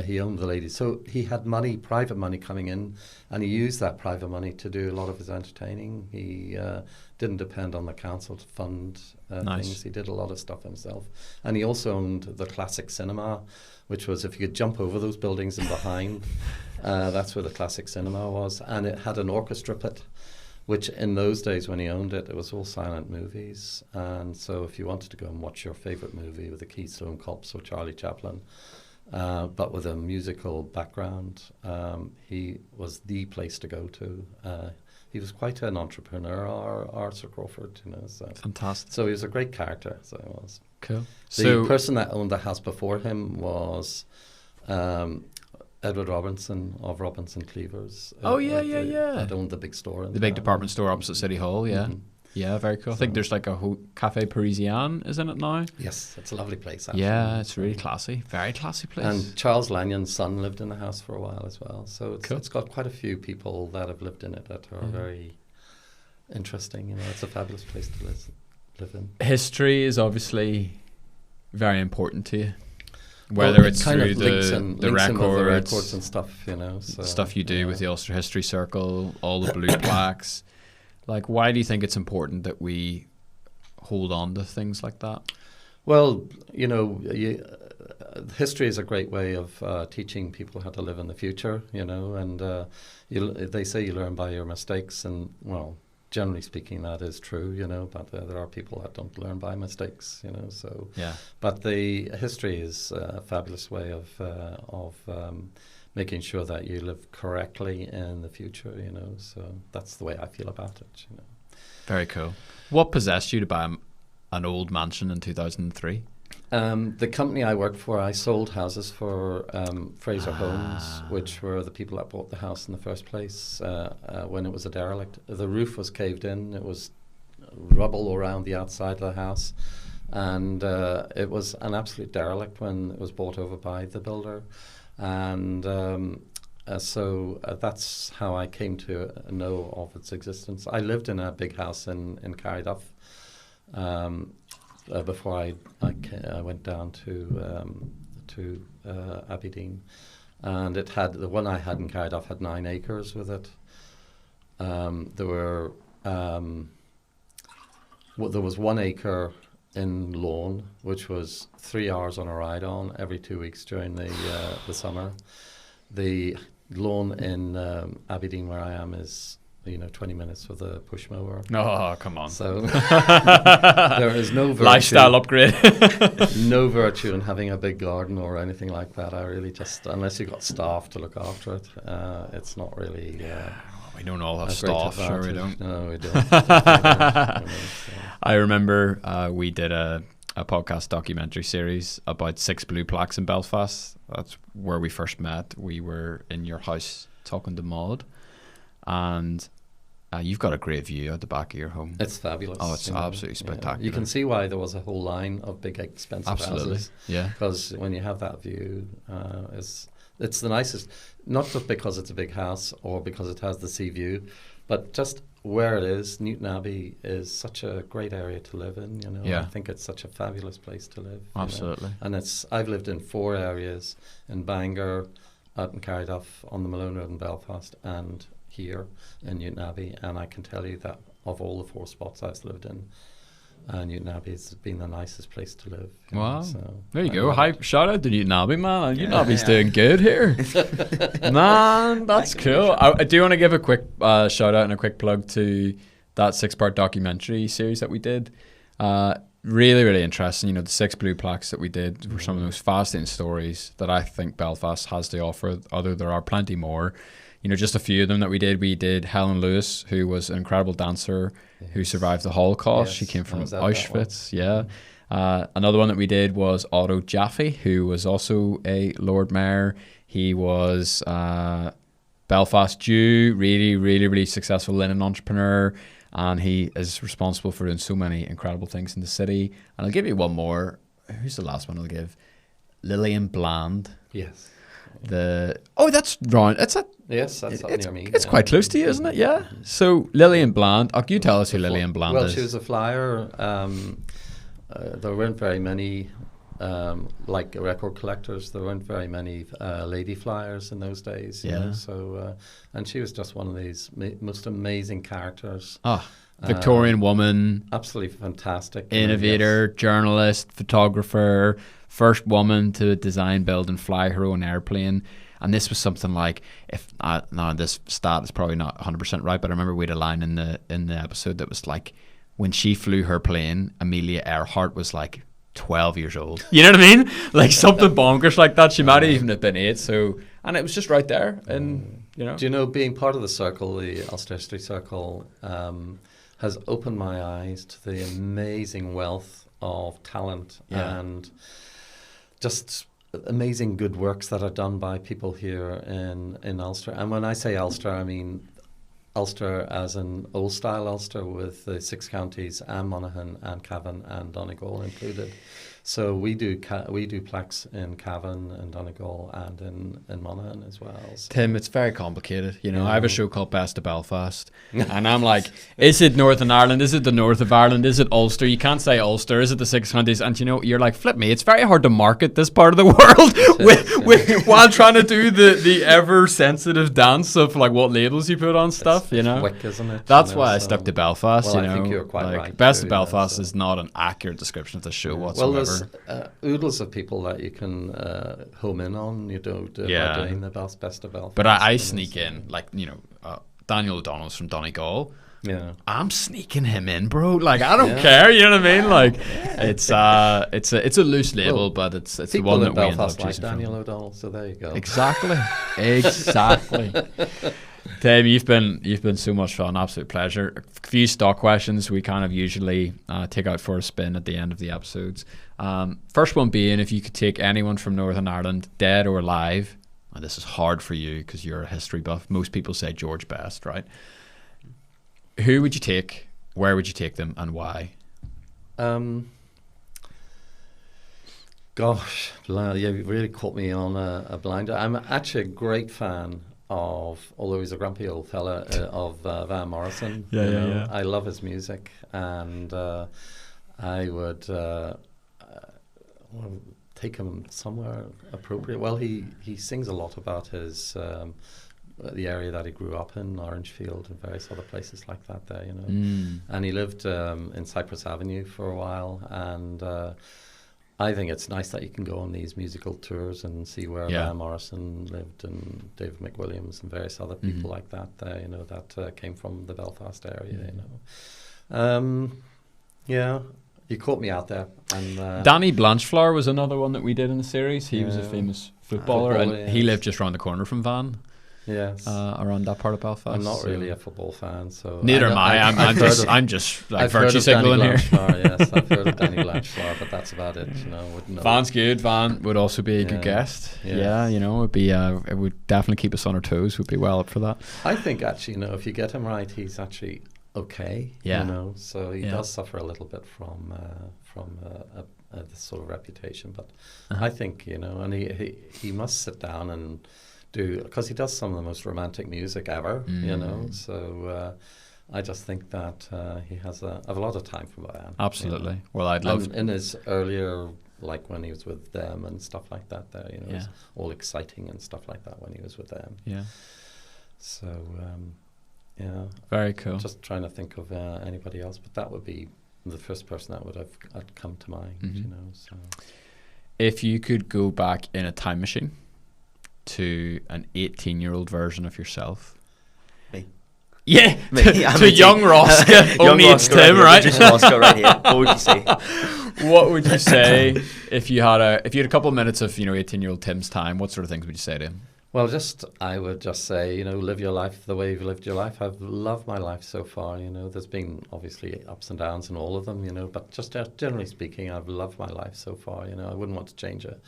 he owned the ladies. So he had money, private money coming in, and he used that private money to do a lot of his entertaining. He didn't depend on the council to fund things. He did a lot of stuff himself. And he also owned the Classic Cinema, which was, if you could jump over those buildings and behind, that's where the Classic Cinema was. And it had an orchestra pit, which in those days when he owned it, it was all silent movies. And so if you wanted to go and watch your favourite movie with the Keystone Cops or Charlie Chaplin, but with a musical background, he was the place to go to. He was quite an entrepreneur, our Sir Crawford, you know. So. Fantastic. So he was a great character. So he was. Cool. The person that owned the house before him was Edward Robinson of Robinson Cleavers. That owned the big store. The big department store opposite City Hall, yeah. Mm-hmm. Yeah, very cool. I think there's like a Cafe Parisien, isn't it now? Yes, it's a lovely place, actually. Yeah, it's really classy. Very classy place. And Charles Lanyon's son lived in the house for a while as well. So it's got quite a few people that have lived in it that are very interesting. You know, it's a fabulous place to live in. History is obviously very important to you. Whether it's through the records and stuff, you know. So, stuff you do with the Ulster History Circle, all the blue plaques. Like, why do you think it's important that we hold on to things like that? Well, you know, history is a great way of teaching people how to live in the future, you know, and they say you learn by your mistakes, and, well, generally speaking, that is true, you know, but there are people that don't learn by mistakes, you know, so. Yeah. But the history is a fabulous way of making sure that you live correctly in the future, you know, so that's the way I feel about it, you know. Very cool. What possessed you to buy an old mansion in 2003? The company I worked for, I sold houses for Fraser Homes, which were the people that bought the house in the first place when it was a derelict. The roof was caved in. It was rubble around the outside of the house. and it was an absolute derelict when it was bought over by the builder, and so that's how I came to know of its existence. I lived in a big house in Carryduff before I went down to Aberdeen, and it had, the one I had in Carryduff had 9 acres with it. There were there was 1 acre in lawn, which was 3 hours on a ride on every 2 weeks during the summer. The lawn in Aberdeen, where I am, is 20 minutes with a push mower. Oh, come on. So there is no virtue, lifestyle upgrade. no virtue in having a big garden or anything like that. I really just, unless you've got staff to look after it, it's not really. We don't all have staff, sure we don't. No, we don't. So. I remember we did a podcast documentary series about 6 blue plaques in Belfast. That's where we first met. We were in your house talking to Maud, and you've got a great view at the back of your home. It's fabulous. Oh, it's absolutely spectacular. You can see why there was a whole line of big expensive houses. Yeah. Because when you have that view, it's the nicest, not just because it's a big house or because it has the sea view, but just where it is. Newton Abbey is such a great area to live in, Yeah. I think it's such a fabulous place to live. Absolutely. And I've lived in 4 areas, in Bangor, out in Carryduff, on the Malone Road in Belfast, and here in Newton Abbey, and I can tell you that of all the 4 spots I've lived in, Newton Abbey has been the nicest place to live. Wow. So there you go. Hi, shout out to Newton Abbey, man. Newton Abbey's doing good here. Man, that's cool. I do want to give a quick shout out and a quick plug to that 6-part documentary series that we did. Really, really interesting. The 6 blue plaques that we did were some of the most fascinating stories that I think Belfast has to offer. Although there are plenty more. Just a few of them that we did. We did Helen Lewis, who was an incredible dancer who survived the Holocaust. Yes, She came from I was at Auschwitz. Yeah. Another one that we did was Otto Jaffe, who was also a Lord Mayor. He was Belfast Jew, really, really, really successful linen entrepreneur. And he is responsible for doing so many incredible things in the city. And I'll give you one more. Who's the last one I'll give? Lillian Bland. Yes. That's round. Yes, that's up near me. It's quite close to you, isn't it? Yeah. So Lillian Bland. You tell us who Lillian Bland is. Well, she was a flyer. There weren't very many, like record collectors. There weren't very many lady flyers in those days. Yeah. So, and she was just one of these most amazing characters. Victorian woman. Absolutely fantastic. Innovator, journalist, photographer, first woman to design, build, and fly her own airplane. And this was something like, now this stat is probably not 100% right, but I remember we had a line in the episode that was like, when she flew her plane, Amelia Earhart was like 12 years old. You know what I mean? Like something bonkers like that. She might even have been 8. So, and it was just right there. And Do you know, being part of the circle, the Ulster History Circle, has opened my eyes to the amazing wealth of talent and just amazing good works that are done by people here in Ulster. And when I say Ulster, I mean Ulster as an old style Ulster with the 6 counties and Monaghan and Cavan and Donegal included. So we do plaques in Cavan and Donegal and in Monaghan as well. So. Tim, it's very complicated. I have a show called Best of Belfast, and I'm like, is it Northern Ireland? Is it the north of Ireland? Is it Ulster? You can't say Ulster. Is it the 6 counties? And you're like, flip me. It's very hard to market this part of the world while trying to do the ever sensitive dance of like what labels you put on stuff. It's quick, isn't it? That's why I stuck to Belfast. Well, I think you're quite right. Best of Belfast is not an accurate description of the show whatsoever. Well, there's oodles of people that you can home in on, by doing the best of Belfast. But I sneak in, Daniel O'Donnell's from Donegal. Yeah, I'm sneaking him in, bro. Like I don't care, you know what I mean? Like it's a loose label, but it's the one that we end up choosing from. Daniel O'Donnell, so there you go. Exactly. Tim, you've been so much fun, absolute pleasure. A few stock questions we kind of usually take out for a spin at the end of the episodes. First one being, if you could take anyone from Northern Ireland, dead or alive, and this is hard for you because you're a history buff. Most people say George Best, right? Who would you take? Where would you take them, and why? Gosh, you really caught me on a blinder. I'm actually a great fan of, although he's a grumpy old fella, of Van Morrison. Yeah. I love his music, and I would take him somewhere appropriate. Well, he sings a lot about his the area that he grew up in, Orangefield and various other places like that there, And he lived in Cypress Avenue for a while, and I think it's nice that you can go on these musical tours and see where Van Morrison lived, and David McWilliams and various other people like that there, that came from the Belfast area, Yeah, you caught me out there. And Danny Blanchflower was another one that we did in the series. He was a famous footballer, and he lived just around the corner from Van. Yes, around that part of Belfast. I'm not really a football fan, so neither am I. I'm just like virtue signaling here. Yes, I've heard of Danny Blanchflower, but that's about it. Wouldn't know. Van's good. Van would also be a good guest. Yeah, it'd be. It would definitely keep us on our toes. We'd be well up for that. I think actually, if you get him right, he's actually okay. Yeah. So he does suffer a little bit from this sort of reputation, but I think and he must sit down and do, because he does some of the most romantic music ever, so I just think that he has a lot of time for Van. Absolutely. Well, I'd love in his earlier, like when he was with them and stuff like that there, it was all exciting and stuff like that when he was with them. Yeah. So very cool. Just trying to think of anybody else, but that would be the first person that would have come to mind. So if you could go back in a time machine to an 18-year-old version of yourself. Me. Yeah, Me. to young Rosca. Only it's Tim, right? Producer Rosca right here. What would you say? What would you say if you had a couple of minutes of 18-year-old Tim's time? What sort of things would you say to him? Well, I would just say, live your life the way you've lived your life. I've loved my life so far. There's been obviously ups and downs in all of them. But just generally speaking, I've loved my life so far. I wouldn't want to change it.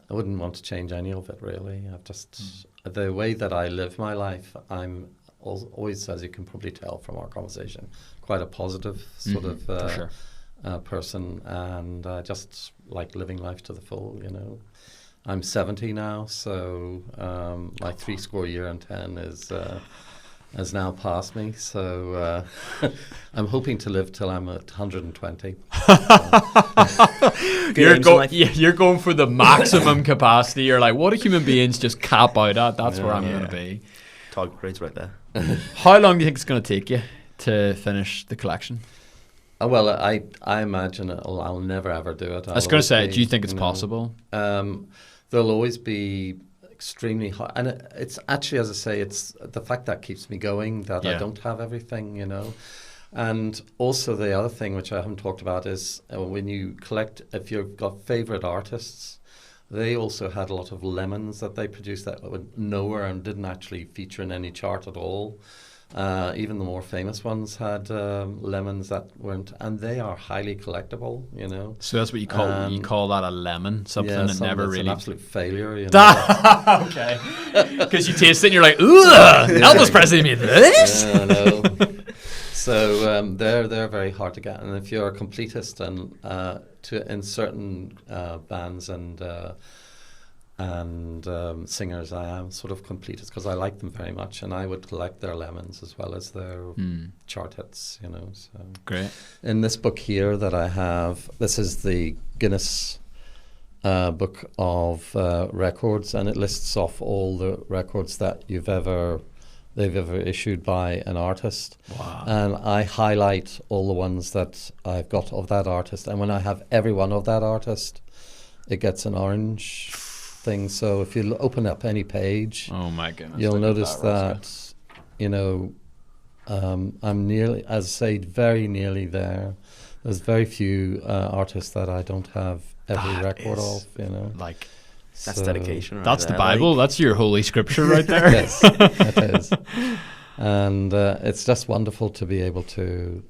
I wouldn't want to change any of it, really. I've just the way that I live my life, I'm always, as you can probably tell from our conversation, quite a positive sort of person, and I just like living life to the full. I'm 70 now, so my 70 year and 10 has now passed me. So I'm hoping to live till I'm at 120. You're going for the maximum capacity. You're like, what do human beings just cap out at? That's where I'm going to be. Target rate's right there. How long do you think it's going to take you to finish the collection? Well, I imagine I'll never ever do it. I was going to say, do you think it's possible? There'll always be extremely high, and it's actually, as I say, it's the fact that keeps me going, that I don't have everything, And also the other thing which I haven't talked about is when you collect, if you've got favourite artists, they also had a lot of lemons that they produced that went nowhere and didn't actually feature in any chart at all. Even the more famous ones had lemons that weren't, and they are highly collectible. So that's what you call that a lemon, something that never really an absolute failure. Okay, because you taste it and you're like, ooh, Elvis Presley made this. Yeah, I know. So they're very hard to get, and if you're a completist and in certain bands and singers, I am sort of completist because I like them very much, and I would collect their lemons as well as their chart hits. So great. In this book here that I have, this is the Guinness book of records, and it lists off all the records that they've ever issued by an artist. Wow. And I highlight all the ones that I've got of that artist, and when I have every one of that artist, it gets an orange thing. So if you open up any page, oh my goodness, you'll notice that I'm nearly, as I say, very nearly there. There's very few artists that I don't have every record of. Like, that's dedication. Right, that's the Bible. That's your holy scripture right there. Yes, it is. And it's just wonderful to be able to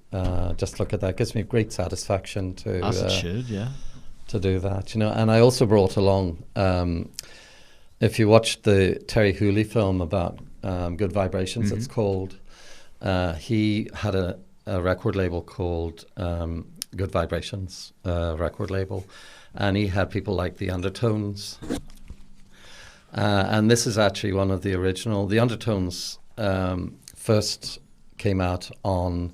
just look at that. It gives me great satisfaction to. As it should, yeah. To do that, and I also brought along, if you watched the Terry Hooley film about Good Vibrations, it's called, he had a record label called Good Vibrations record label, and he had people like the Undertones. And this is actually one of the original. The Undertones first came out on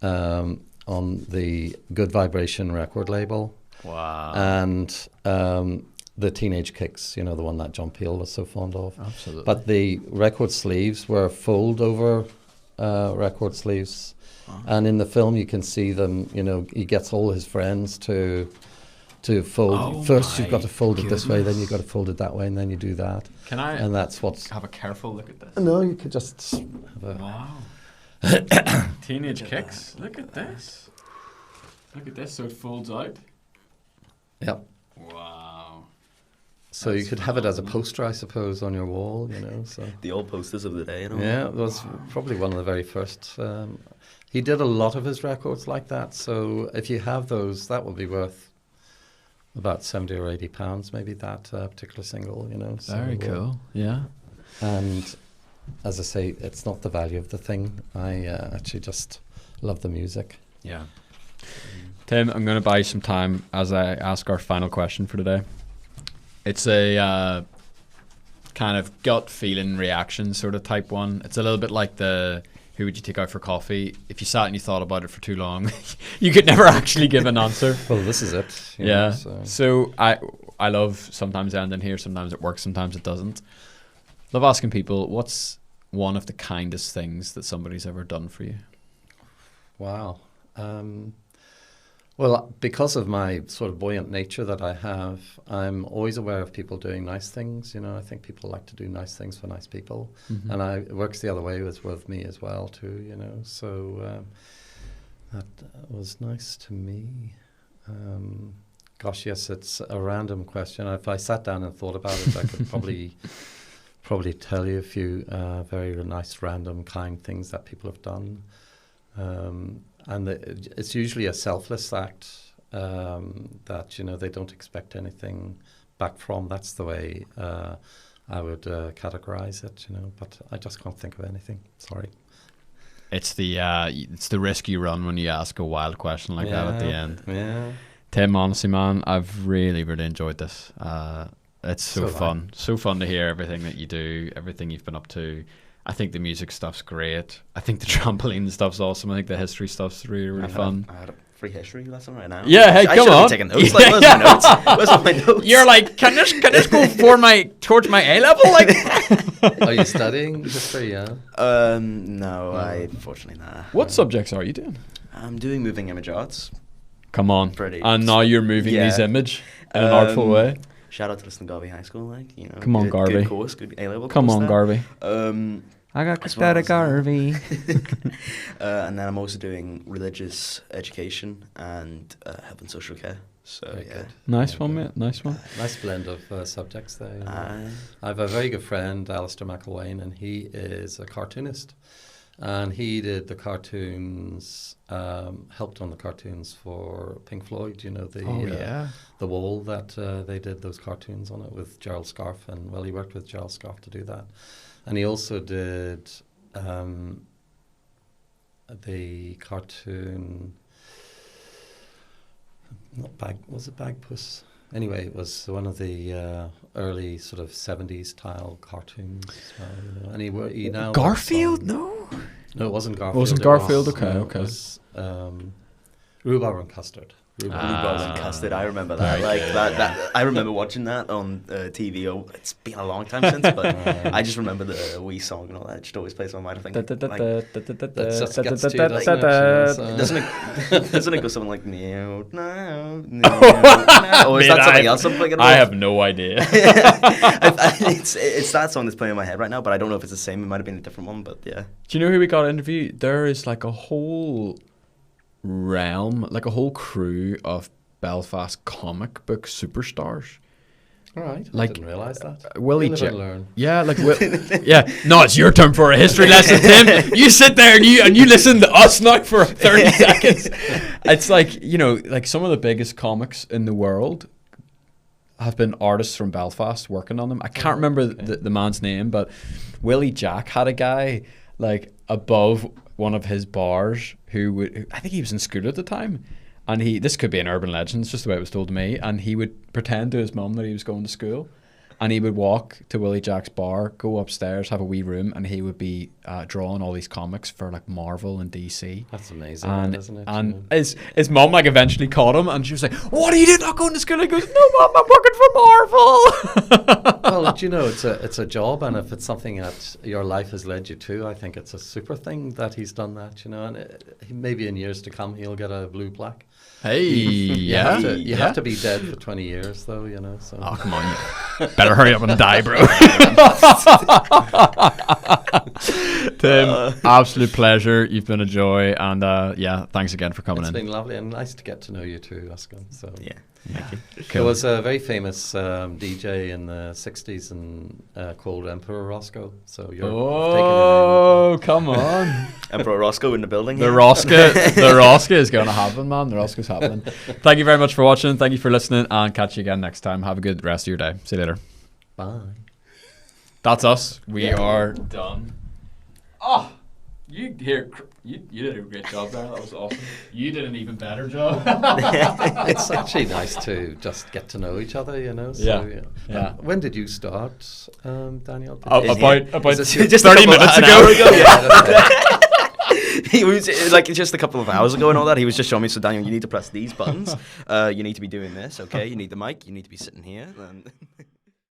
the Good Vibration record label. Wow. And the Teenage Kicks, the one that John Peel was so fond of. Absolutely. But the record sleeves were fold-over record sleeves. And in the film, you can see them, he gets all his friends to fold. Oh First, my you've got to fold it this way, then goodness. you've got to fold it that way, and then you do that. Can I And that's what's... have a careful look at this? No, you could just have a... Wow. Teenage Kicks. Look at this. Look at this. So it folds out. Yep. Wow. So That's you could have it as a phenomenal. poster, I suppose, on your wall, so... The old posters of the day, Yeah, it was probably one of the very first. He did a lot of his records like that, so if you have those, that will be worth about £70 or £80, maybe that particular single, So, Very cool. Yeah. And as I say, it's not the value of the thing. I actually just love the music. Yeah. Tim, I'm going to buy you some time as I ask our final question for today. It's a kind of gut feeling reaction sort of type one. It's a little bit like the who would you take out for coffee? If you sat and you thought about it for too long, you could never actually give an answer. Well, this is it. Yeah. So. So I love sometimes ending here, sometimes it works, sometimes it doesn't. Love asking people, what's one of the kindest things that somebody's ever done for you? Wow. Well, because of my sort of buoyant nature that I have, I'm always aware of people doing nice things. I think people like to do nice things for nice people. Mm-hmm. And it works the other way with me as well, too, So that was nice to me. Gosh, yes, it's a random question. If I sat down and thought about it, I could probably tell you a few very nice, random, kind things that people have done. And it's usually a selfless act that, they don't expect anything back from. That's the way I would categorize it, but I just can't think of anything. Sorry. It's the risk you run when you ask a wild question like that at the end. Yeah. Tim, honestly, man, I've really, really enjoyed this. It's so fun. So fun to hear everything that you do, everything you've been up to. I think the music stuff's great. I think the trampoline stuff's awesome. I think the history stuff's really, really fun. I had a free history lesson right now. Yeah, hey, come on. I should have taken notes. Like, where's my notes? Where's all my notes? You're like, can this go towards my A level? Like, Are you studying history? Yeah. No, unfortunately not. What subjects are you doing? I'm doing moving image arts. Come on. Pretty. And now you're moving Yeah. these image in an artful way. Shout out to Aberdeen High School, Come on, good, Garvey. Good course, good A-level Come course on, there. Garvey. I got As well as, Garvey. and then I'm also doing religious education and health and social care. So Very yeah. good. Nice Very one, good. mate. Nice one. Nice blend of subjects there. Uh, I have a very good friend, Alistair McElwain, and he is a cartoonist. And he did the cartoons, helped on the cartoons for Pink Floyd, the wall that they did those cartoons on it with Gerald Scarfe. And, well, he worked with Gerald Scarfe to do that. And he also did the cartoon, was it Bagpuss? Anyway, it was one of the early sort of 70s style cartoons as well, And he now Garfield? No. No, it wasn't Garfield. It wasn't Garfield? Okay. It was Rhubarb and Custard. Rhubarb and custard. I remember Very that. Like good. that. I remember watching that on TV. Oh, it's been a long time since, but I just remember the wee song and all that. It just always plays on my mind. I think. That just gets to you, doesn't it? Doesn't it go something like no, or is that something else I'm thinking about? I have no idea. It's that song that's playing in my head right now, but I don't know if it's the same. It might have been a different one, but yeah. Do you know who we got to interview? There is like a whole realm, like a whole crew of Belfast comic book superstars. All right. Like, I didn't realise that. Willie You live J. and learn. Yeah, like yeah. No, it's your turn for a history lesson, Tim. You sit there and you listen to us now for 30 seconds. It's like, like some of the biggest comics in the world have been artists from Belfast working on them. I can't remember the man's name, but Willie Jack had a guy like above one of his bars who I think he was in school at the time, And this could be an urban legend, it's just the way it was told to me. And he would pretend to his mum that he was going to school. And he would walk to Willie Jack's bar, go upstairs, have a wee room, and he would be drawing all these comics for like Marvel and DC. That's amazing, isn't it? And his mum like eventually caught him, and she was like, "What are you doing? Not going to school?" He goes, "No, Mum, I'm working for Marvel." Well, do you know, it's a job, and if it's something that your life has led you to, I think it's a super thing that he's done that. You know, and maybe in years to come he'll get a blue plaque. Hey, You have to be dead for 20 years, though. You know. So. Oh, come on, you better hurry up and die, bro. Tim, absolute pleasure. You've been a joy, and thanks again for coming in. It's been lovely and nice to get to know you too, Rosca. So Thank you. Cool. There was a very famous DJ in the 60s called Emperor Roscoe. So you're taking come on. Emperor Roscoe in the building. The Rosca is going to happen, man. The Rosca's happening. Thank you very much for watching. Thank you for listening, and catch you again next time. Have a good rest of your day. See you later. Bye. That's us. We are done. Oh, you did a great job there. That was awesome. You did an even better job. It's actually nice to just get to know each other, you know. So, yeah. When did you start, Daniel? About just 30 minutes ago. He was like just a couple of hours ago and all that. He was just showing me, so Daniel, you need to press these buttons. You need to be doing this, okay? You need the mic. You need to be sitting here.